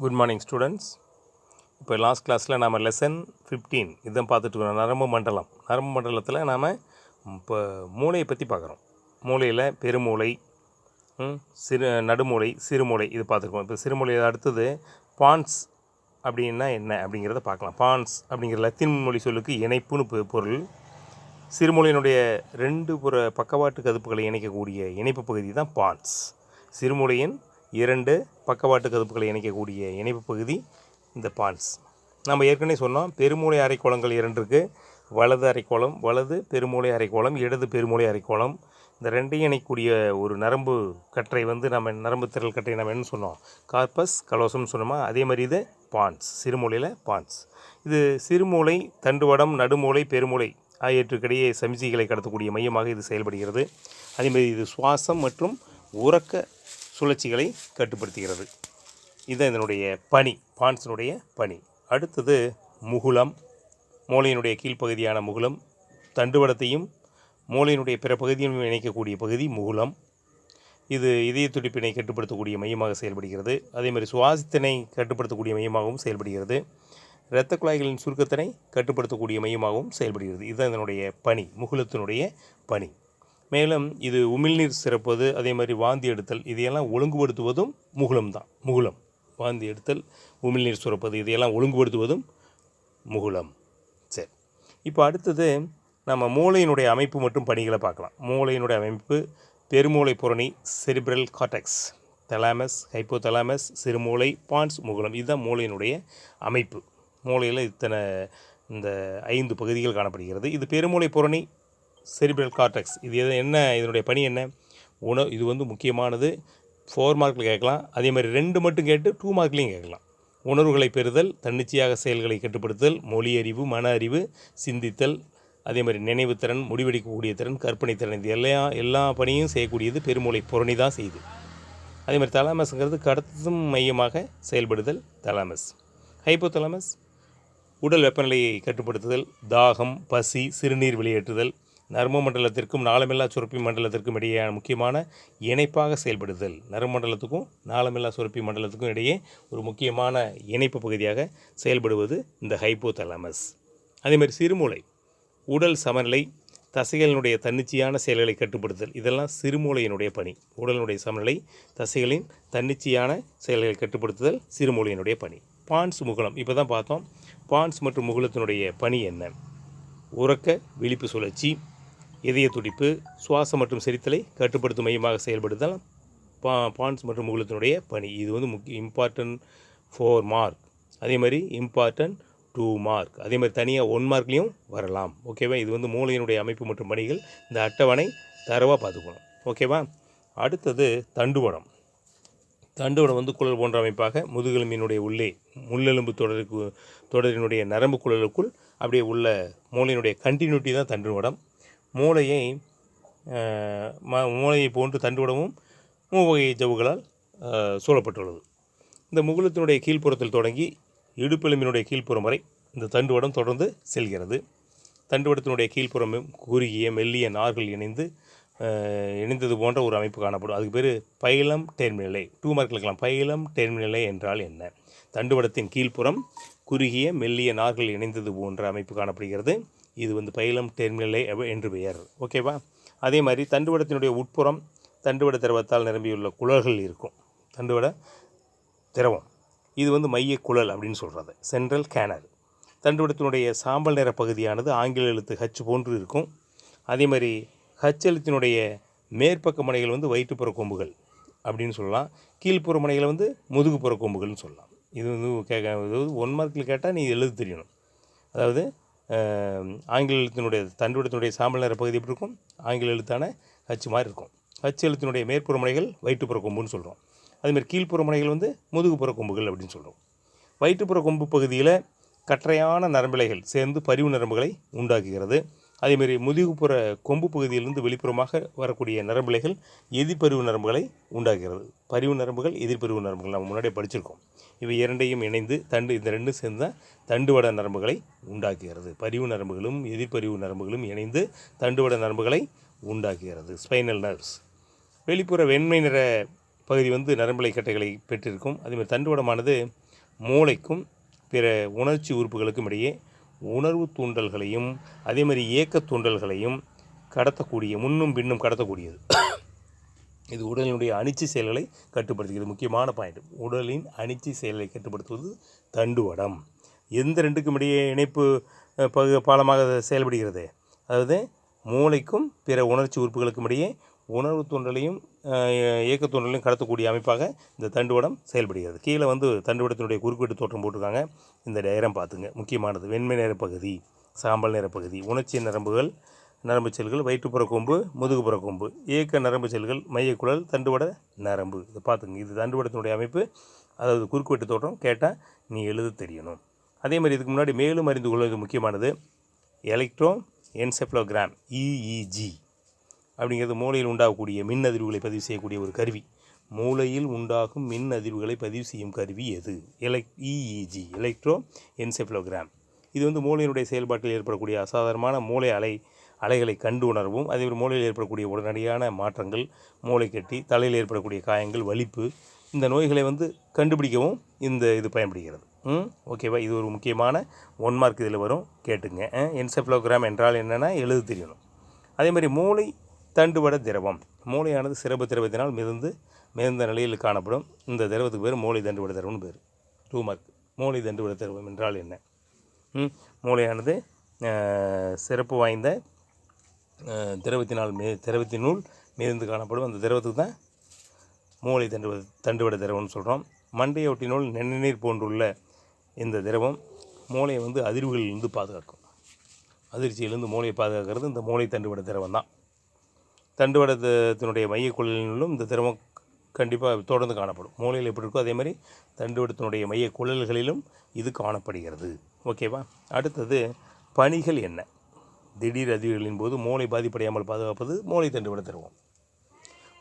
Good morning students. இப்போ last கிளாஸில் நாம் லெசன் 15 இதான் பார்த்துட்ருக்கோம். நரம்பு மண்டலத்தில் நாம் இப்போ மூளையை பற்றி பார்க்குறோம். மூளையில் பெருமூளை, நடுமூளை, சிறுமூளை இது பார்த்துருக்கோம். இப்போ சிறுமூளை அடுத்தது பான்ஸ் அப்படின்னா என்ன அப்படிங்கிறத பார்க்கலாம். பான்ஸ் அப்படிங்கிற லத்தீன் மொழி சொல்லுக்கு இணைப்புன்னு பொருள். சிறுமூளையினுடைய 2 பக்கவாட்டு கதுப்புகளை இணைக்கக்கூடிய இணைப்பு பகுதி தான் பான்ஸ். சிறுமூளையின் 2 பக்கவாட்டு கதுப்புகளை இணைக்கக்கூடிய இணைப்பு பகுதி இந்த பான்ஸ். நம்ம ஏற்கனவே சொன்னோம், பெருமூளை அரைக்கோளங்கள் 2 இருக்குது. வலது அரைக்கோளம், வலது பெருமூளை அரைக்கோளம், இடது பெருமூளை அரைக்கோளம். இந்த ரெண்டையும் இணைக்கக்கூடிய ஒரு நரம்பு கற்றை நரம்பு திரள் கற்றை நம்ம என்ன சொன்னோம், கார்பஸ் கலோசம்னு சொன்னோமா, அதே மாதிரி இது பான்ஸ், சிறுமூளையில் பான்ஸ். இது சிறுமூளை, தண்டுவடம், நடுமூளை, பெருமூளை ஆகியவற்றுக்கிடையே சமிக்ஞைகளை கடத்தக்கூடிய மையமாக இது செயல்படுகிறது. அதேமாதிரி இது சுவாசம் மற்றும் உறக்க சுழற்சிகளை கட்டுப்படுத்துகிறது. இதுதான் இதனுடைய பணி, பான்ஸினுடைய பணி. அடுத்தது முகுளம். மூளையினுடைய கீழ்ப்பகுதியான முகுளம் தண்டுவடத்தையும் மூளையினுடைய பிற பகுதியும் இணைக்கக்கூடிய பகுதி முகுளம். இது இதய துடிப்பினை கட்டுப்படுத்தக்கூடிய மையமாக செயல்படுகிறது. அதேமாதிரி சுவாசத்தினை கட்டுப்படுத்தக்கூடிய மையமாகவும் செயல்படுகிறது. இரத்த குழாய்களின் சுருக்கத்தினை கட்டுப்படுத்தக்கூடிய மையமாகவும் செயல்படுகிறது. இதுதான் இதனுடைய பணி, முகுளத்தினுடைய பணி. மேலும் இது உமிழ்நீர் சிறப்பது, அதே மாதிரி வாந்தி எடுத்தல், இதையெல்லாம் ஒழுங்குபடுத்துவதும் முகுளம் தான். முகுளம், வாந்தி எடுத்தல், உமிழ்நீர் சுரப்பது, இதையெல்லாம் ஒழுங்குபடுத்துவதும் முகுளம். சரி, இப்போ அடுத்தது நம்ம மூளையினுடைய அமைப்பு மற்றும் பணிகளை பார்க்கலாம். மூளையினுடைய அமைப்பு: பெருமூளை புரணி, செரிப்ரல் கார்டெக்ஸ், தலாமஸ், ஹைப்போதலாமஸ், சிறுமூளை, பான்ஸ், முகுளம். இதுதான் மூளையினுடைய அமைப்பு. மூளையில் இந்த 5 பகுதிகள் காணப்படுகிறது. இது பெருமூளை புரணி, செரிப்ரல் கார்டெக்ஸ். இது என்ன, இதனுடைய பணி என்ன? இது முக்கியமானது. 4 மார்க்கில் கேட்கலாம். அதே மாதிரி 2 மட்டும் கேட்டு 2 மார்க்லேயும் கேட்கலாம். உணர்வுகளை பெறுதல், தன்னிச்சையாக செயல்களை கட்டுப்படுத்துதல், மொழி அறிவு, மன அறிவு, சிந்தித்தல், அதே மாதிரி நினைவுத்திறன், முடிவெடுக்கக்கூடிய திறன், கற்பனை திறன், இது எல்லா பணியும் செய்யக்கூடியது பெருமூளை புரணி தான் செய்யுது. அதே மாதிரி தலாமஸ்ங்கிறது கடத்தும் மையமாக செயல்படுதல் தலாமஸ். ஹைப்போதலாமஸ் உடல் வெப்பநிலையை கட்டுப்படுத்துதல், தாகம், பசி, சிறுநீர் வெளியேற்றுதல், நரம்பு மண்டலத்திற்கும் நாளமில்லா சுரப்பி மண்டலத்திற்கும் இடையேயான முக்கியமான இணைப்பாக செயல்படுதல். நரம்பு மண்டலத்துக்கும் நாளமில்லா சுரப்பி மண்டலத்துக்கும் இடையே ஒரு முக்கியமான இணைப்பு பகுதியாக செயல்படுவது இந்த ஹைப்போதலாமஸ். அதேமாதிரி சிறுமூளை உடல் சமநிலை, தசைகளினுடைய தன்னிச்சையான செயல்களை கட்டுப்படுத்தல், இதெல்லாம் சிறுமூளையினுடைய பணி. உடலினுடைய சமநிலை, தசைகளின் தன்னிச்சையான செயல்களை கட்டுப்படுத்துதல் சிறுமூளையினுடைய பணி. பான்ஸ், முகுளம் இப்போ தான் பார்த்தோம். பான்ஸ் மற்றும் முகுளத்தினுடைய பணி என்ன? உறக்க விழிப்பு சுழற்சி, இதய துடிப்பு, சுவாசம் மற்றும் செரித்தலை கட்டுப்படுத்தும் மையமாக செயல்படுதல் பான்ஸ் மற்றும் முகுளத்தினுடைய பணி. இது இம்பார்ட்டன்ட் 4 மார்க், அதே மாதிரி இம்பார்ட்டன்ட் 2 மார்க், அதே மாதிரி தனியாக 1 மார்க்லேயும் வரலாம். ஓகேவா? இது மூளையினுடைய அமைப்பு மற்றும் பணிகள். இந்த அட்டவணை தரவாக பார்த்துக்கணும். ஓகேவா? அடுத்தது தண்டுவடம். தண்டுவடம் குழல் போன்ற அமைப்பாக முதுகெலும்பினுடைய உள்ளே முள்ளெலும்பு தொடரினுடைய நரம்பு குழலுக்குள் அப்படியே உள்ள மூளையினுடைய கண்டினியூட்டி தான் தண்டுவடம். மூளையை போன்று தண்டுவடமும் மூவகை ஜவ்வுகளால் சூழப்பட்டுள்ளது. இந்த முகுளத்தினுடைய கீழ்ப்புறத்தில் தொடங்கி இடுப்பெலும்பினுடைய கீழ்ப்புறம் வரை இந்த தண்டுவடம் தொடர்ந்து செல்கிறது. தண்டுவடத்தினுடைய கீழ்ப்புறமும் குறுகிய மெல்லிய நார்கள் இணைந்தது போன்ற ஒரு அமைப்பு காணப்படும். அதுக்கு பேர் பைலம் டெர்மினலை. 2 மார்க்கில் இருக்கலாம். பைலம் டெர்மினலை என்றால் என்ன? தண்டுவடத்தின் கீழ்ப்புறம் குறுகிய மெல்லிய நார்கள் இணைந்தது போன்ற அமைப்பு காணப்படுகிறது. இது பைலம் டெர்மினலை என்று பெயர். ஓகேவா? அதே மாதிரி தண்டுவடத்தினுடைய உட்புறம் தண்டுவட திரவத்தால் நிரம்பியுள்ள குழல்கள் இருக்கும். தண்டுவட திரவம் இது மைய குழல் அப்படின்னு சொல்கிறது, சென்ட்ரல் கேனல். தண்டுவடத்தினுடைய சாம்பல் நிற பகுதியானது ஆங்கில எழுத்து H போன்று இருக்கும். அதே மாதிரி H எழுத்தினுடைய மேற்பக்க முனைகள் வயிற்றுப்புற கொம்புகள் அப்படின்னு சொல்லலாம். கீழ்ப்புற முனைகளை முதுகுப்புற கொம்புகள்னு சொல்லலாம். இது 1 மார்க்கில் கேட்டால் நீ எழுத தெரியணும். அதாவது ஆங்கில எழுத்தினுடைய தண்டுவடத்தினுடைய சாம்பல் நிற பகுதி எப்படி இருக்கும்? ஆங்கில எழுத்தான H மாதிரி இருக்கும். H எழுத்தினுடைய மேற்புற முனைகள் வயிற்றுப்புற கொம்புன்னு சொல்கிறோம். அதேமாதிரி கீழ்ப்புற முனைகள் முதுகுப்புற கொம்புகள் அப்படின்னு சொல்கிறோம். வயிற்றுப்புற கொம்பு பகுதியில் கற்றையான நரம்பிலைகள் சேர்ந்து பரிவு நரம்புகளை உண்டாக்குகிறது. அதேமாரி முதுகுப்புற கொம்பு பகுதியிலிருந்து வெளிப்புறமாக வரக்கூடிய நரம்பிலைகள் எதிர்பரிவு நரம்புகளை உண்டாக்குகிறது. பரிவு நரம்புகள், எதிர்பரிவு நரம்புகள் நம்ம முன்னாடியே படிச்சிருக்கோம். இவை இரண்டையும் இணைந்து இந்த 2 சேர்ந்து தான் தண்டுவட நரம்புகளை உண்டாக்குகிறது. பரிவு நரம்புகளும் எதிர்பரிவு நரம்புகளும் இணைந்து தண்டுவட நரம்புகளை உண்டாக்குகிறது. Spinal nerves. வெளிப்புற வெண்மை நிற பகுதி நரம்பிலை கட்டைகளை பெற்றிருக்கும். அதேமாதிரி தண்டுவடமானது மூளைக்கும் பிற உணர்ச்சி உறுப்புகளுக்கும் இடையே உணர்வு தூண்டல்களையும் அதே மாதிரி இயக்க தூண்டல்களையும் கடத்தக்கூடிய முன்னும் பின்னும் கடத்தக்கூடியது. இது உடலினுடைய அனிச்சை செயல்களை கட்டுப்படுத்துகிறது. முக்கியமான பாயிண்ட், உடலின் அனிச்சை செயலை கட்டுப்படுத்துவது தண்டுவடம். எந்த ரெண்டுக்கும் இடையே இணைப்பு பாலமாக செயல்படுகிறது? அதாவது மூளைக்கும் பிற உணர்ச்சி உறுப்புகளுக்கும் இடையே உணர்வு தூண்டலையும் இயக்க தூண்டலையும் கடத்தக்கூடிய அமைப்பாக இந்த தண்டுவடம் செயல்படுகிறது. கீழே தண்டுவடத்தினுடைய குறுக்குவெட்டு தோற்றம் போட்டிருக்காங்க. இந்த டயக்ராம் பார்த்துங்க, முக்கியமானது. வெண்மை நிற பகுதி, சாம்பல் நிற பகுதி உணர்ச்சி நரம்புகள், நரம்பு செல்கள், வயிற்றுப்புற கொம்பு, முதுகுப்புற கொம்பு, இயக்க நரம்பு செல்கள், மையக்குழல், தண்டுவட நரம்பு. இதை பார்த்துங்க. இது தண்டுவடத்தினுடைய அமைப்பு. அதாவது குறுக்குவெட்டு தோற்றம் கேட்டால் நீ எழுத தெரியணும். அதே மாதிரி இதுக்கு முன்னாடி மேலும் அறிந்து கொள்வது முக்கியமானது. எலக்ட்ரோ என்செஃபலோகிராம் EEG அப்படிங்கிறது மூளையில் உண்டாகக்கூடிய மின் அதிர்வுகளை பதிவு செய்யக்கூடிய ஒரு கருவி. மூளையில் உண்டாகும் மின் அதிர்வுகளை பதிவு செய்யும் கருவி எது? EEG, electro encephalogram. இது மூளையினுடைய செயல்பாட்டில் ஏற்படக்கூடிய அசாதாரணமான மூளை அலைகளை கண்டு உணரவும், அதேமாதிரி மூளையில் ஏற்படக்கூடிய உடனடியான மாற்றங்கள், மூளை கட்டி, தலையில் ஏற்படக்கூடிய காயங்கள், வலிப்பு, இந்த நோய்களை கண்டுபிடிக்கவும் இது பயன்படுகிறது. ஓகேவா? இது ஒரு முக்கியமான 1 மார்க் இதில் வரும், கேட்டுங்க. என்செஃபலோகிராம் என்றால் என்னென்னா எழுத தெரியணும். அதேமாதிரி மூளை தண்டுவட திரவம். மூளையானது சிறப்பு திரவத்தினால் மிதந்த நிலையில் காணப்படும். இந்த திரவத்துக்கு பேர் மூளை தண்டுவட திரவம்னு பேர். 2 மார்க். மூளை தண்டுவட திரவம் என்றால் என்ன? மூளையானது சிறப்பு வாய்ந்த திரவத்தினுள் மிதந்து காணப்படும். அந்த திரவத்துக்கு தான் மூளை தண்டுவட திரவம்னு சொல்கிறோம். மண்டையோட்டினுள் நெண்ணீர் போன்றுள்ள இந்த திரவம் மூளையை அதிர்வுகளிலிருந்து பாதுகாக்கும். அதிர்ச்சியிலிருந்து மூளையை பாதுகாக்கிறது இந்த மூளை தண்டுவட திரவம் தான். தண்டுவடத்தினுடைய மையக்குழலினுள்ளும் இந்த திரவம் கண்டிப்பாக தொடர்ந்து காணப்படும். மூளையில் எப்படி இருக்கோ அதே மாதிரி தண்டுவடத்தினுடைய மையக்குழல்களிலும் இது காணப்படுகிறது. ஓகேவா? அடுத்தது பணிகள் என்ன? திடீர் அதிர்வுகளின் போது மூளை பாதிப்படையாமல் பாதுகாப்பது மூளை தண்டுவட திரவம்.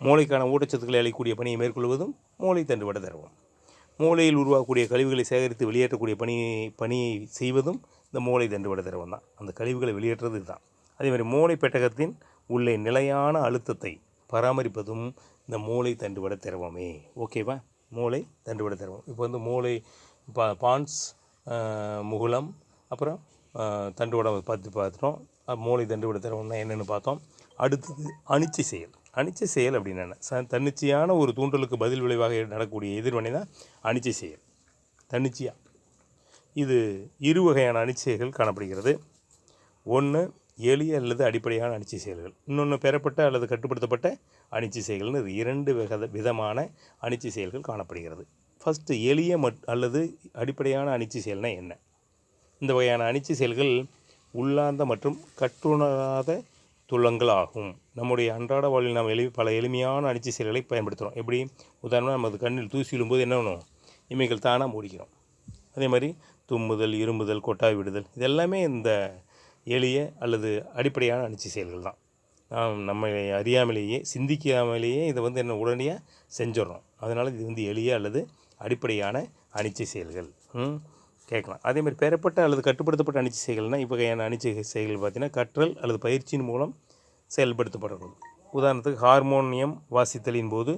மூளைக்கான ஊட்டச்சத்துக்களை அளிக்கக்கூடிய பணியை மேற்கொள்வதும் மூளை தண்டுவட திரவம். மூளையில் உருவாகக்கூடிய கழிவுகளை சேகரித்து வெளியேற்றக்கூடிய பணியை செய்வதும் இந்த மூளை தண்டுவட திரவம் தான். அந்த கழிவுகளை வெளியேற்றுறது இதுதான். அதேமாதிரி மூளை பெட்டகத்தின் உள்ளே நிலையான அழுத்தத்தை பராமரிப்பதும் இந்த மூளை தண்டுவட திரவமே. ஓகேவா? மூளை தண்டுவட திரவம். இப்போ மூளை பான்ஸ், முகுளம், அப்புறம் தண்டுவடம் பார்த்துட்டோம். மூளை தண்டுவட திரவம்னா என்னென்னு பார்த்தோம். அடுத்தது அனிச்சை செயல். அனிச்சை செயல் அப்படின்னு என்ன? தன்னிச்சையான ஒரு தூண்டலுக்கு பதில் விளைவாக நடக்கக்கூடிய எதிர்வினை தான் அனிச்சை செயல். தன்னிச்சையாக இது 2 வகையான அனிச்சைகள் காணப்படுகிறது. ஒன்று எளிய அல்லது அடிப்படையான அனிச்சை செயல்கள், இன்னொன்று பெறப்பட்ட அல்லது கட்டுப்படுத்தப்பட்ட அனிச்சை செயல்கள்னு 2 விதமான அனிச்சை செயல்கள் காணப்படுகிறது. ஃபஸ்ட்டு எளிய அல்லது அடிப்படையான அனிச்சை செயல்னால் என்ன? இந்த வகையான அனிச்சை செயல்கள் உள்ளார்ந்த மற்றும் கட்டுணராத துலங்கள் ஆகும். நம்முடைய அன்றாட வாழ்வில் நாம் பல எளிமையான அனிச்சை செயல்களை பயன்படுத்துகிறோம். எப்படி? உதாரணமாக நமது கண்ணில் தூசி விழும்போது என்ன பண்ணும்? இமைகள் தானாக மூடிக்கிறோம். அதே மாதிரி தும்முதல், இருமுதல், கொட்டாய் விடுதல், இதெல்லாமே இந்த எளிய அல்லது அடிப்படையான அனிச்சை செயல்கள் தான். நம்ம அறியாமலேயே சிந்திக்காமலேயே இதை என்ன உடனடியாக செஞ்சிடறோம். அதனால் இது எளிய அல்லது அடிப்படையான அனிச்சை செயல்கள் கேட்கலாம். அதேமாதிரி பெறப்பட்ட அல்லது கட்டுப்படுத்தப்பட்ட அனிச்சை செயல்கள்னால் இவ்வகையான அனிச்சை செயல்கள் பார்த்திங்கன்னா கற்றல் அல்லது பயிற்சியின் மூலம் செயல்படுத்தப்படுறது. உதாரணத்துக்கு ஹார்மோனியம் வாசித்தலின் போது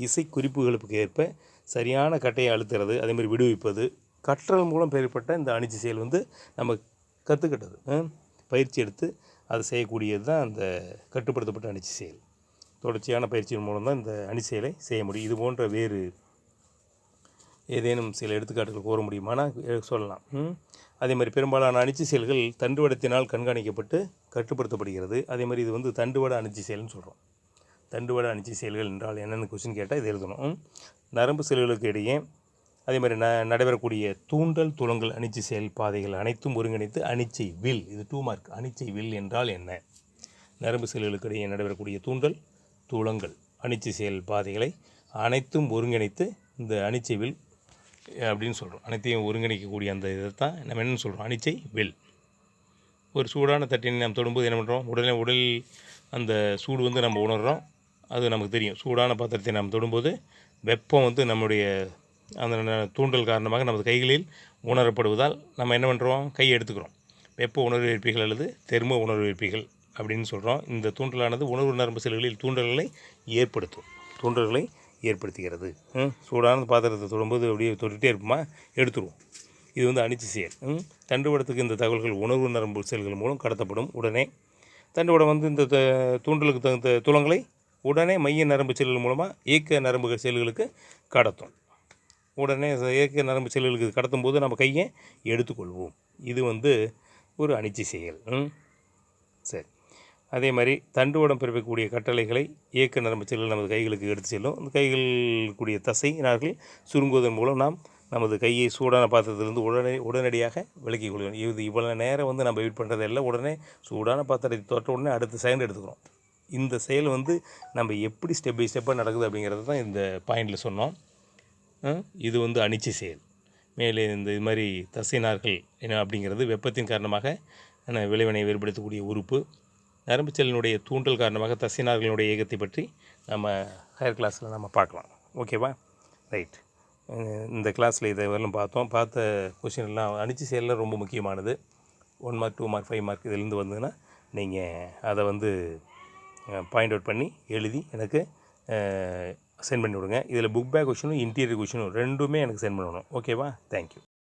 இசை குறிப்புகளுக்கு ஏற்ப சரியான கட்டையை அழுத்துறது, அதேமாதிரி விடுவிப்பது, கற்றல் மூலம் பெறப்பட்ட இந்த அனிச்சை செயல் நம்ம கற்றுக்கிட்டது, பயிற்சி எடுத்து அதை செய்யக்கூடியது தான் அந்த கட்டுப்படுத்தப்பட்ட அனிச்சை செயல். தொடர்ச்சியான பயிற்சியின் மூலம் தான் இந்த அனிச்சை செயலை செய்ய முடியும். இது போன்ற வேறு ஏதேனும் சில எடுத்துக்காட்டுகள் கூற முடியுமானா சொல்லலாம். அதே மாதிரி பெரும்பாலான அனிச்சை செயல்கள் தண்டுவடத்தினால் கண்காணிக்கப்பட்டு கட்டுப்படுத்தப்படுகிறது. அதே மாதிரி இது தண்டுவட அனிச்சை செயல்னு சொல்கிறோம். தண்டுவட அனிச்சை செயல்கள் என்றால் என்னென்னு கொஸ்டின் கேட்டால் இது எழுதணும். நரம்பு செல்களுக்கு இடையே அதே மாதிரி நடைபெறக்கூடிய தூண்டல் துலங்கல் அனிச்சை செயல் பாதைகள் அனைத்தும் ஒருங்கிணைத்து அனிச்சை வில். இது 2 மார்க். அனிச்சை வில் என்றால் என்ன? நரம்பு செல்களுக்கு இடையே நடைபெறக்கூடிய தூண்டல் துலங்கல் அனிச்சை செயல் பாதைகளை அனைத்தும் ஒருங்கிணைத்து இந்த அனிச்சை வில் அப்படின்னு சொல்கிறோம். அனைத்தையும் ஒருங்கிணைக்கக்கூடிய அந்த இதை தான் நம்ம என்னென்னு சொல்கிறோம்? அனிச்சை வில். ஒரு சூடான தட்டினை நாம் தொடும்போது என்ன பண்ணுறோம்? உடல் அந்த சூடு நம்ம உணர்கிறோம். அது நமக்கு தெரியும். சூடான பாத்திரத்தை நாம் தொடும்போது வெப்பம் நம்முடைய அந்த தூண்டல் காரணமாக நமது கைகளில் உணரப்படுவதால் நம்ம என்ன பண்ணுறோம்? கையை எடுத்துக்கிறோம். வெப்ப உணர்வு ஏற்பிகள் அல்லது தெர்மோ உணர்வு ஏற்பிகள் அப்படின்னு சொல்கிறோம். இந்த தூண்டலானது உணர்வு நரம்பு செல்களில் தூண்டல்களை ஏற்படுத்துகிறது. சூடான பாத்திரத்தை தொடும்போது அப்படியே தொட்டுகிட்டே இருப்போமா, எடுத்துருவோம். இது வந்து அனிச்சை செயல். தண்டுவடத்துக்கு இந்த தகவல்கள் உணர்வு நரம்பு செல்கள் மூலம் கடத்தப்படும். உடனே தண்டுவடம் வந்து இந்த தூண்டலுக்கு தகுந்த துலங்களை உடனே மைய நரம்பு செல்கள் மூலமாக இயக்க நரம்புகள் செல்களுக்கு கடத்தும். உடனே இயக்க நரம்பு செல்களுக்கு கடத்தும் போது நம்ம கையை எடுத்துக்கொள்வோம். இது வந்து ஒரு அனிச்சை செயல். சரி, அதே மாதிரி தண்டுவடம் பிறப்பிக்கக்கூடிய கட்டளைகளை இயக்க நரம்பு செல்கள் நமது கைகளுக்கு எடுத்து செல்லும். அந்த கைகள் கூடிய தசை நார்கள் சுருங்குவதன் மூலம் நாம் நமது கையை சூடான பாத்திரத்திலிருந்து உடனடியாக விலக்கிக் கொள்வோம். இது இவ்வளோ நேரம் வந்து நம்ம வெயிட் பண்ணுறதெல்லாம் உடனே சூடான பாத்திரத்தை தொட்ட உடனே அடுத்த செகண்ட் எடுத்துக்கிறோம். இந்த செயல் வந்து நம்ம எப்படி ஸ்டெப் பை ஸ்டெப்பாக நடக்குது அப்படிங்கிறது தான் இந்த பாயிண்டில் சொன்னோம். இது வந்து அனிச்சை செயல். மேலே இந்த இது மாதிரி தசை நார்கள் என்ன அப்படிங்கிறது வெப்பத்தின் காரணமாக விளைவினை ஏற்படுத்தக்கூடிய உறுப்பு. நரம்பு செல்லினுடைய தூண்டல் காரணமாக தசை நார்களினுடைய இயக்கத்தை பற்றி நம்ம ஹையர் கிளாஸில் நம்ம பார்க்கலாம். ஓகேவா? ரைட். இந்த கிளாஸில் இதை வரலாம் பார்த்த கொஷின் எல்லாம் அனிச்சை செயலில் ரொம்ப முக்கியமானது. 1 மார்க் 2 மார்க் 5 மார்க் இதிலேருந்து வந்ததுன்னா நீங்கள் அதை வந்து பாயிண்ட் அவுட் பண்ணி எழுதி எனக்கு சென்ட் பண்ணி விடுங்க. இதில் புக் பேக் கொஷினும் இன்டீரியர் கொஷினும் ரெண்டுமே எனக்கு சென்ட் பண்ணணும். ஓகேவா? தேங்க்யூ.